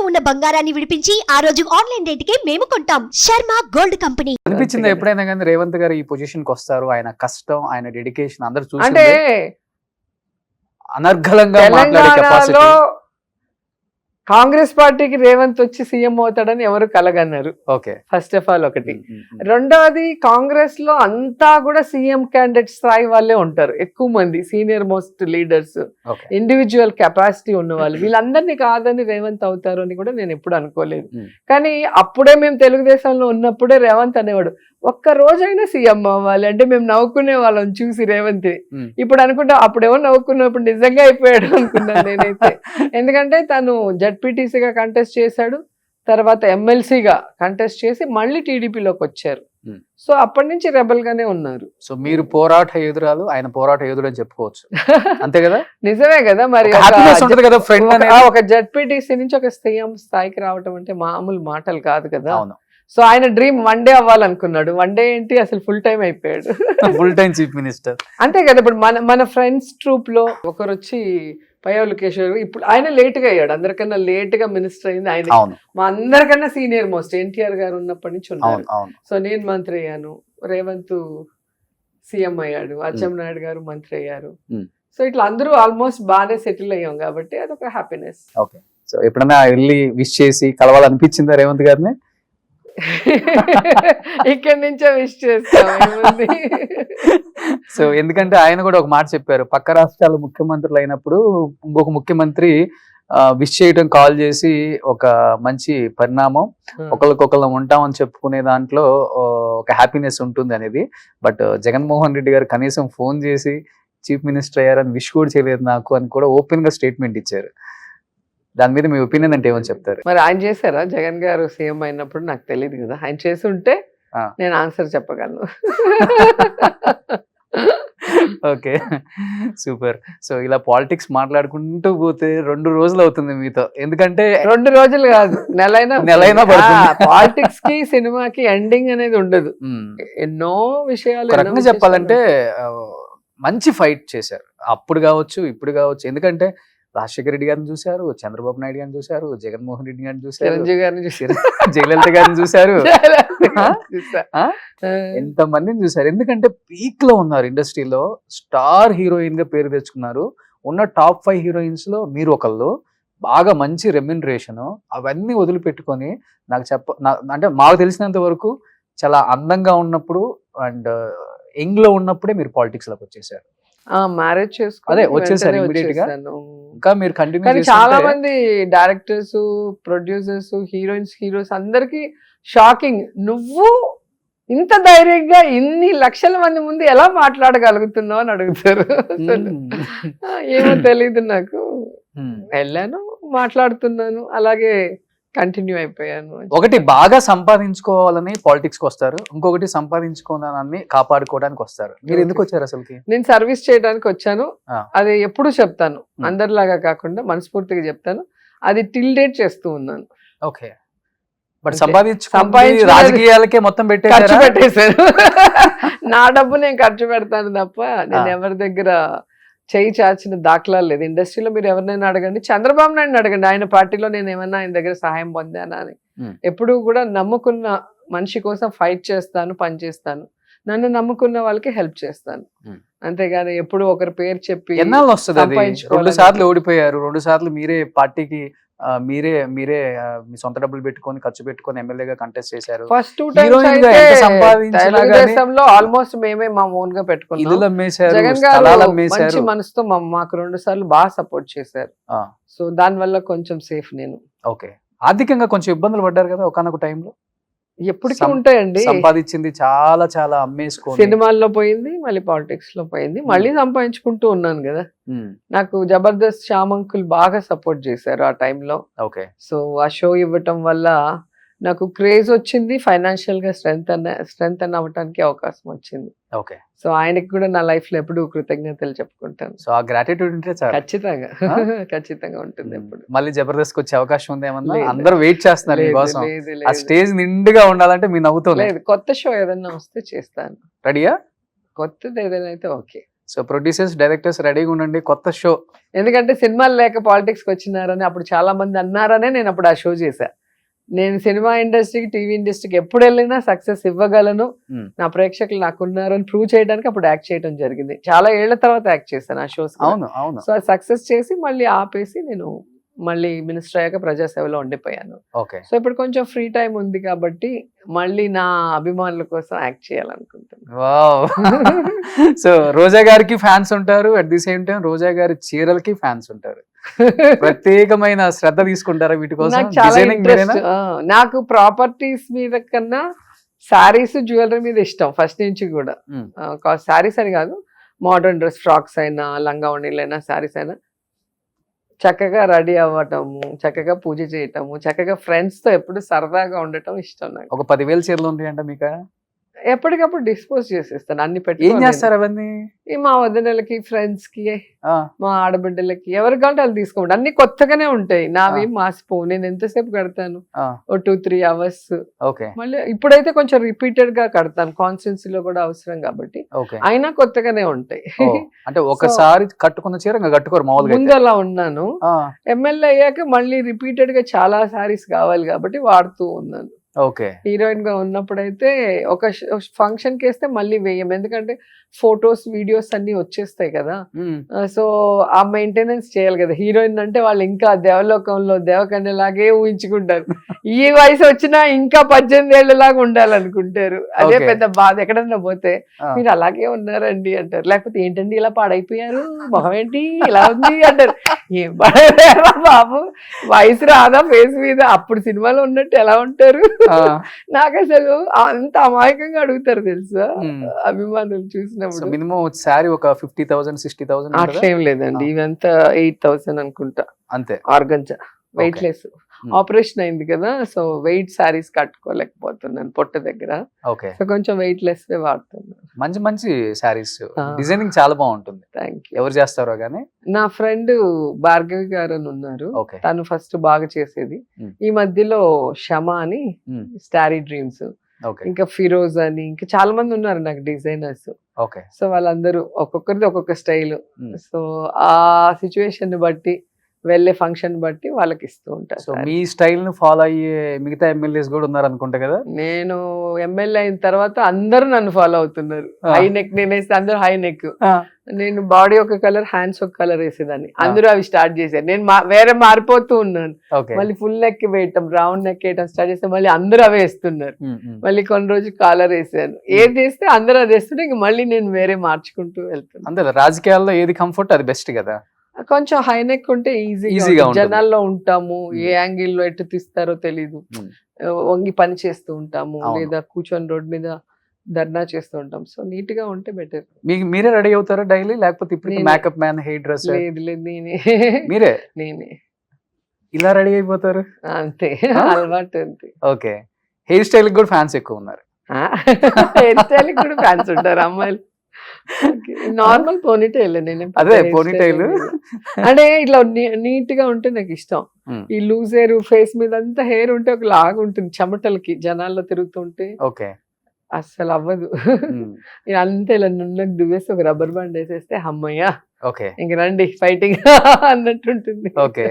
ఇంట్లో ఉన్న బంగారాన్ని విడిపించి ఆ రోజు ఆన్లైన్ రేటుకే మేము కొంటాం. Sharma gold company. అనిపించింది ఎప్పుడైనా కానీ రేవంత్ గారు ఈ పొజిషన్ కి వస్తారు, ఆయన కష్టం, ఆయన డెడికేషన్ అందరు చూసి అంటే అనర్గళంగా మాట్లాడే కెపాసిటీ. తెలంగాణలో కాంగ్రెస్ పార్టీకి రేవంత్ వచ్చి సీఎం అవుతాడని ఎవరు కలగన్నారు. ఓకే, ఫస్ట్ ఆఫ్ ఆల్ ఒకటి. రెండవది, కాంగ్రెస్ లో అంతా కూడా సీఎం క్యాండిడేట్ స్థాయి వాళ్ళే ఉంటారు, ఎక్కువ మంది senior most leaders, individual capacity ఉన్న వాళ్ళు. వీళ్ళందరినీ కాదని రేవంత్ అవుతారు అని కూడా నేను ఎప్పుడు అనుకోలేదు. కానీ అప్పుడే మేము తెలుగుదేశంలో ఉన్నప్పుడే రేవంత్ అనేవాడు, ఒక్క రోజైనా సీఎం అవ్వాలి అంటే మేము నవ్వుకునే వాళ్ళం చూసి రేవంత్. ఇప్పుడు అనుకుంటా అప్పుడేమో నవ్వుకున్నప్పుడు నిజంగా అయిపోయాడు అనుకున్నాను నేనైతే. ఎందుకంటే తను జడ్పీటీసీగా కంటెస్ట్ చేశాడు, తర్వాత ఎమ్మెల్సీగా కంటెస్ట్ చేసి మళ్ళీ టీడీపీలోకి వచ్చారు. సో అప్పటి నుంచి రెబల్ గానే ఉన్నారు. సో మీరు పోరాట ఎదురాలు, ఆయన పోరాట ఎదురు అని చెప్పుకోవచ్చు, అంతే కదా? నిజమే కదా. మరి ఒక జడ్పీటీసీ నుంచి ఒక సీఎం స్థాయికి రావటం అంటే మామూలు మాటలు కాదు కదా. సో ఆయన డ్రీమ్ వన్ డే అవ్వాలనుకున్నాడు, వన్ డే ఏంటి అసలు ఫుల్ టైం అయిపోయాడు, ఫుల్ టైం చీఫ్ మినిస్టర్. అంతే కదా. ఇప్పుడు మన ఫ్రెండ్స్ ట్రూప్ లో ఒకరు వచ్చి పయ్యావుల కేశవ్, ఇప్పుడు ఆయన లేట్ గా అయ్యాడు, అందరికన్నా లేట్ గా మినిస్టర్ అయింది ఆయన. మా అందరికన్నా సీనియర్ మోస్ట్ ఎన్టీఆర్ గారు ఉన్నప్పటి నుంచి ఉన్నారు. సో నేను మంత్రి అయ్యాను, రేవంత్ సీఎం అయ్యాడు, అచ్చెన్నాయుడు గారు మంత్రి అయ్యారు. సో ఇట్లా అందరూ ఆల్మోస్ట్ బాగానే సెటిల్ అయ్యాం కాబట్టి అదొక హ్యాపీనెస్. ఓకే, సో ఎప్పుడైనా వెళ్ళి విష్ చేసి కలవాలనిపించిందా రేవంత్ గారిని? ఇక్కడి నుంచే విష్ చేస్తాం. సో ఎందుకంటే ఆయన కూడా ఒక మాట చెప్పారు, పక్క రాష్ట్రాల ముఖ్యమంత్రులు అయినప్పుడు ఇంకొక ముఖ్యమంత్రి విష్ చేయడం కాల్ చేసి ఒక మంచి పరిణామం, ఒకరికొకరు ఉంటామని చెప్పుకునే దాంట్లో ఒక హ్యాపీనెస్ ఉంటుంది అనేది. బట్ జగన్మోహన్ రెడ్డి గారు కనీసం ఫోన్ చేసి చీఫ్ మినిస్టర్ అయ్యారని విష్ కూడా చేయలేదు నాకు అని కూడా ఓపెన్ గా స్టేట్మెంట్ ఇచ్చారు. దాని మీద మీ ఒపీనియన్ అంటే ఏమని చెప్తారు? మరి ఆయన చేశారా జగన్ గారు సీఎం అయినప్పుడు? నాకు తెలియదు కదా, ఆయన చేసి ఉంటే నేను ఆన్సర్ చెప్పగలను. Okay, super. సో ఇలా పాలిటిక్స్ మాట్లాడుకుంటూ పోతే 2 రోజులు అవుతుంది మీతో, ఎందుకంటే 2 రోజులు కాదు, నెలైనా పాలిటిక్స్ కి సినిమాకి ఎండింగ్ అనేది ఉండదు. ఎన్నో విషయాలు చెప్పాలంటే మంచి ఫైట్ చేశారు, అప్పుడు కావచ్చు ఇప్పుడు కావచ్చు. ఎందుకంటే రాజశేఖర రెడ్డి గారిని చూశారు, చంద్రబాబు నాయుడు గారిని చూశారు, జగన్మోహన్ రెడ్డి గారిని చూశారు, చిరంజీవి గారిని చూశారు, జయలలిత గారిని చూశారు, ఎంత మందిని చూశారు. ఎందుకంటే పీక్ లో ఉన్నారు, ఇండస్ట్రీలో స్టార్ హీరోయిన్ గా పేరు తెచ్చుకున్నారు. ఉన్న టాప్ 5 హీరోయిన్స్ లో మీరు ఒకళ్ళు, బాగా మంచి రెమ్యునరేషన్, అవన్నీ వదిలిపెట్టుకొని అంటే మాకు తెలిసినంత వరకు చాలా అందంగా ఉన్నప్పుడు అండ్ యంగ్ లో ఉన్నప్పుడే మీరు పాలిటిక్స్ లోకి వచ్చేసారు. మ్యారేజ్ చేసుకుని అదే వచ్చేసారు ఇమిడియట్ గా. ఇంకా మీరు కంటిన్యూ. కానీ చాలా మంది డైరెక్టర్స్, ప్రొడ్యూసర్స్, హీరోస్ అందరికి షాకింగ్, నువ్వు ఇంత ధైర్యంగా ఇన్ని లక్షల మంది ముందు ఎలా మాట్లాడగలుగుతున్నావు అని అడుగుతారు. ఏమో తెలీదు నాకు, వెళ్ళాను, మాట్లాడుతున్నాను, అలాగే కంటిన్యూ అయిపోయాను. ఒకటి బాగా సంపాదించుకోవాలని పాలిటిక్స్ కి వస్తారు, ఇంకొకటి సంపాదించుకోవాలని కాపాడుకోవడానికి వస్తారు. మీరు ఎందుకు వచ్చారు అసలుకి? నేను సర్వీస్ చేయడానికి వచ్చాను, అది ఎప్పుడు చెప్తాను, అందరిలాగా కాకుండా మనస్ఫూర్తిగా చెప్తాను, అది టిల్ డేట్ చేస్తూ ఉన్నాను. ఓకే, బట్ సంపాదించి రాజకీయాలకే మొత్తం ఖర్చు పెట్టేశారు. నా డబ్బు నేను ఖర్చు పెడతాను తప్ప నేను ఎవరి దగ్గర చేయి చాచిన దాఖలాలు లేదు. ఇండస్ట్రీలో మీరు ఎవరినైనా అడగండి, చంద్రబాబు నాయుడు అడగండి, ఆయన పార్టీలో నేను ఏమన్నా ఆయన దగ్గర సహాయం పొందానా అని. ఎప్పుడు కూడా నమ్ముకున్న మనిషి కోసం ఫైట్ చేస్తాను, పని చేస్తాను, నన్ను నమ్ముకున్న వాళ్ళకి హెల్ప్ చేస్తాను, అంతేగాని ఎప్పుడు ఒకరి పేరు చెప్పి. ఎన్నాళ్ళు వస్తుంది? 2 సార్లు ఓడిపోయారు, 2 సార్లు మీరే పార్టీకి మీరే మీ సొంత డబ్బులు పెట్టుకొని ఖర్చు పెట్టుకొని ఎమ్మెల్యేగా కంటెస్ట్ చేశారు. ఫస్ట్ 2 టైమ్స్ తెలుగుదేశంలో ఆల్మోస్ట్ మేమే మా ఓన్ గా పెట్టుకున్నాం. జగన్ గారు మంచి మనసుతో మాకు 2 సార్లు బాగా సపోర్ట్ చేశారు. సో దాని వల్ల కొంచెం సేఫ్ నేను. ఓకే, ఆర్థికంగా కొంచెం ఇబ్బందులు పడ్డారు కదా ఒకనొక టైంలో? ఎప్పటికీ ఉంటాయండి, సంపాదించింది చాలా చాలా అమ్మేసుకో, సినిమాల్లో పోయింది, మళ్ళీ పాలిటిక్స్ లో పోయింది, మళ్ళీ సంపాదించుకుంటూ ఉన్నాను కదా. నాకు జబర్దస్త్ శ్యామ్ అంకుల్ బాగా సపోర్ట్ చేశారు ఆ టైంలో. ఓకే, సో ఆ షో ఇవ్వటం వల్ల నాకు క్రేజ్ వచ్చింది, ఫైనాన్షియల్ గా స్ట్రెంగ్ అవ్వటానికి అవకాశం వచ్చింది. ఓకే, సో ఆయనకి కూడా నా లైఫ్ లో ఎప్పుడు కృతజ్ఞతలు చెప్పుకుంటాను. సో ఆ గ్రాటిట్యూడ్ ఉంటే చాలు. ఖచ్చితంగా ఖచ్చితంగా ఉంటుంది. ఎప్పుడు మళ్ళీ జబర్దస్త్ వచ్చే అవకాశం ఉంది ఏమన్నా? అందరూ వెయిట్ చేస్తున్నారు మీకోసం, ఆ స్టేజ్ నిండుగా ఉండాలంటే మీ నవ్వుతో. లేదు, కొత్త షో ఏదైనా వస్తే చేస్తాను. రెడీయా? కొత్తది ఏదైనా అయితే ఓకే. సో ప్రొడ్యూసర్స్ డైరెక్టర్స్ రెడీగా ఉండండి, కొత్త షో. ఎందుకంటే సినిమాలు లేక పాలిటిక్స్ కి వచ్చినారని అప్పుడు చాలా మంది అన్నారనే నేను అప్పుడు ఆ షో చేశా. నేను సినిమా ఇండస్ట్రీకి, టీవీ ఇండస్ట్రీకి ఎప్పుడు వెళ్ళినా సక్సెస్ ఇవ్వగలను, Hmm. నా ప్రేక్షకులు నాకున్నారని ప్రూవ్ చేయడానికి అప్పుడు యాక్ట్ చేయడం జరిగింది. చాలా ఏళ్ల తర్వాత యాక్ట్ చేశాను ఆ షోస్. అవును అవును. సో సక్సెస్ చేసి మళ్ళీ ఆపేసి నేను మళ్ళీ మినిస్టర్ అయ్యాక ప్రజాసేవలో ఉండిపోయాను. ఓకే. సో ఇప్పుడు కొంచెం ఫ్రీ టైం ఉంది కాబట్టి మళ్ళీ నా అభిమానుల కోసం యాక్ట్ చేయాలనుకుంటున్నాను. వావ్. సో రోజా గారికి ఫ్యాన్స్ ఉంటారు, అట్ ది సేమ్ టైం రోజా గారి చీరలకి ఫ్యాన్స్ ఉంటారు. ప్రత్యేకమైన శ్రద్ధ తీసుకుంటారా వీటి కోసం? నాకు చాలా డిజైనింగ్ ఇంట్రెస్ట్. నాకు ప్రాపర్టీస్ మీద కన్నా శారీస్, జ్యువెలరీ మీద ఇష్టం ఫస్ట్ నుంచి కూడా. శారీస్ అని కాదు, మోడర్న్ డ్రెస్, ఫ్రాక్స్ అయినా, లంగా ఓణీలైనా, శారీస్ అయినా చక్కగా రెడీ అవ్వటము, చక్కగా పూజ చేయటము, చక్కగా ఫ్రెండ్స్ తో ఎప్పుడు సరదాగా ఉండటం ఇష్టం నాకు. ఒక 10,000 చీరలు ఉంటాయంట మీకు? ఎప్పటికప్పుడు డిస్పోజ్ చేసేస్తాను అన్ని ఏం పెట్టి. చేస్తారు అవన్నీ? మా వదినలకి, ఫ్రెండ్స్ కి, ఆ, మా ఆడబిడ్డలకి ఎవరు కావాలంటే వాళ్ళు తీసుకోండి. అన్ని కొత్తగానే ఉంటాయి, నావేం మాసిపోవు. నేను ఎంతసేపు కడతాను, ఆ, ఓ 2-3 అవర్స్. ఓకే మళ్ళీ ఇప్పుడైతే కొంచెం రిపీటెడ్ గా కడతాను, కాన్స్టెన్సీలో కూడా అవసరం కాబట్టి. ఓకే. అయినా కొత్తగానే ఉంటాయి. ఓ, అంటే ఒకసారి కట్టుకున్న చీర ఇంకా కట్టుకోరు మామూలుగా ముందు అలా ఉన్నాను. ఎమ్మెల్యే అయ్యాక మళ్ళీ రిపీటెడ్ గా చాలా సారీస్ కావాలి కాబట్టి వాడుతూ ఉన్నాను. ఓకే. హీరోయిన్ గా ఉన్నప్పుడైతే ఒక ఫంక్షన్ కి వేస్తే మళ్ళీ వేయం, ఎందుకంటే ఫొటోస్, వీడియోస్ అన్ని వచ్చేస్తాయి కదా. సో ఆ మెయింటెనెన్స్ చేయాలి కదా. హీరోయిన్ అంటే వాళ్ళు ఇంకా దేవలోకంలో దేవకన్యలాగే ఊహించుకుంటారు. ఈ వయసు వచ్చినా ఇంకా 18 ఏళ్ళలాగా ఉండాలనుకుంటారు. అదే Okay. పెద్ద బాధ. ఎక్కడన్నా పోతే మీరు అలాగే ఉన్నారండి అంటారు, లేకపోతే ఏంటండి ఇలా పాడైపోయారు, మొహం ఏంటి ఇలా ఉంది అంటారు. ఏం పాడైపోయారా బాబు, వయసు రాదా ఫేస్ మీద, అప్పుడు సినిమాలో ఉన్నట్టు ఎలా ఉంటారు. నాకు అసలు అంత అమాయకంగా అడుగుతారు తెలుసా అభిమానులు చూసినప్పుడు. మినిమం శారీ ఒక 50,000 60,000 అట్లేం లేదండి, ఇవంతా 8,000 అనుకుంటా. అంతే. Organza weight less. ఆపరేషన్ అయింది కదా, సో వెయిట్ సారీస్ కట్టుకోలేకపోతున్నాను పొట్ట దగ్గర. ఓకే. సో కొంచెం వెయిట్ లెస్ వాడుతున్నాను. మంచి మంచి శారీస్, డిజైనింగ్ చాలా బాగుంటుంది. Thank you. ఎవరు చేస్తారో గానీ. నా ఫ్రెండ్ భార్గవి గారు అని ఉన్నారు, ఓకే. తను ఫస్ట్ బాగా చేసేది. ఈ మధ్యలో షమ అని, స్టారీ డ్రీమ్స్, ఓకే. ఇంకా ఫిరోజ్ అని, ఇంకా చాలా మంది ఉన్నారు నాకు డిజైనర్స్. ఓకే. సో వాళ్ళందరూ ఒక్కొక్కరిది ఒక్కొక్క స్టైల్. సో ఆ సిచ్యువేషన్ బట్టి, వెళ్ళే ఫంక్షన్ బట్టి వాళ్ళకి ఇస్తూ ఉంటారు. సో మీ స్టైల్ ను ఫాలో అయ్యే మిగతా ఎమ్మెల్యేస్ కూడా ఉన్నారు అనుకుంటా కదా. నేను ఎమ్మెల్యే అయిన తర్వాత అందరూ నన్ను ఫాలో అవుతున్నారు. హై నెక్ నేను వేస్తే అందరూ హై నెక్, నేను బాడీ ఒక కలర్, హ్యాండ్స్ ఒక కలర్ వేసేదాన్ని, అందరూ అవి స్టార్ట్ చేశారు. నేను వేరే మారిపోతూ ఉన్నాను. మళ్ళీ ఫుల్ నెక్ వేయటం, రౌండ్ నెక్ వేయటం స్టార్ట్ చేస్తే మళ్ళీ అందరూ అవే వేస్తున్నారు. మళ్ళీ కొన్ని రోజు కాలర్ వేసాను, ఏది వేస్తే అందరూ అది వేస్తుంటే ఇంక మళ్ళీ నేను వేరే మార్చుకుంటూ వెళ్తాను. అంతే, రాజకీయాల్లో ఏది కంఫర్ట్ అది బెస్ట్ కదా. కొంచెం హై నెక్ ఉంటే ఈజీగా జనాల్లో ఉంటాము, ఏ యాంగిల్ లో ఎటు తీస్తారో తెలీదు, వంగి పని చేస్తూ ఉంటాము, లేదా కూర్చొని రోడ్ మీద ధర్నా చేస్తూ ఉంటాం. సో నీట్ గా ఉంటే బెటర్. మీకు మీరే రెడీ అవుతారా డైలీ, లేకపోతే ఇప్పుడు మేకప్ మ్యాన్, హెయిర్ డ్రెస్? లేదు లేదు, మీరే నేనే ఇలా రెడీ అయిపోతారు అంతే, అలవాటు అంతే. ఓకే. హెయిర్ స్టైల్ కూడా ఫ్యాన్స్ ఎక్కువ ఉన్నారు. హెయిర్ స్టైల్ కూడా ఫ్యాన్స్ ఉంటారు అమ్మాయిలు. నార్మల్ పోనీటైల్, నేను అదే పోనీటైల్ అంటే ఇట్లా నీట్ గా ఉంటే నాకు ఇష్టం. ఈ లూజ్ హెయిర్, ఫేస్ మీద అంతా హెయిర్ ఉంటే ఒక లాగా ఉంటుంది, చెమటలకి జనాల్లో తిరుగుతుంటే ఓకే అస్సలు అవ్వదు. అంతే ఇలా నున్నకు దువ్వేసి ఒక రబ్బర్ బ్యాండ్ వేసేస్తే అమ్మయ్యా ఓకే ఇంక రండి ఫైటింగ్ అన్నట్టుంటుంది. ఓకే.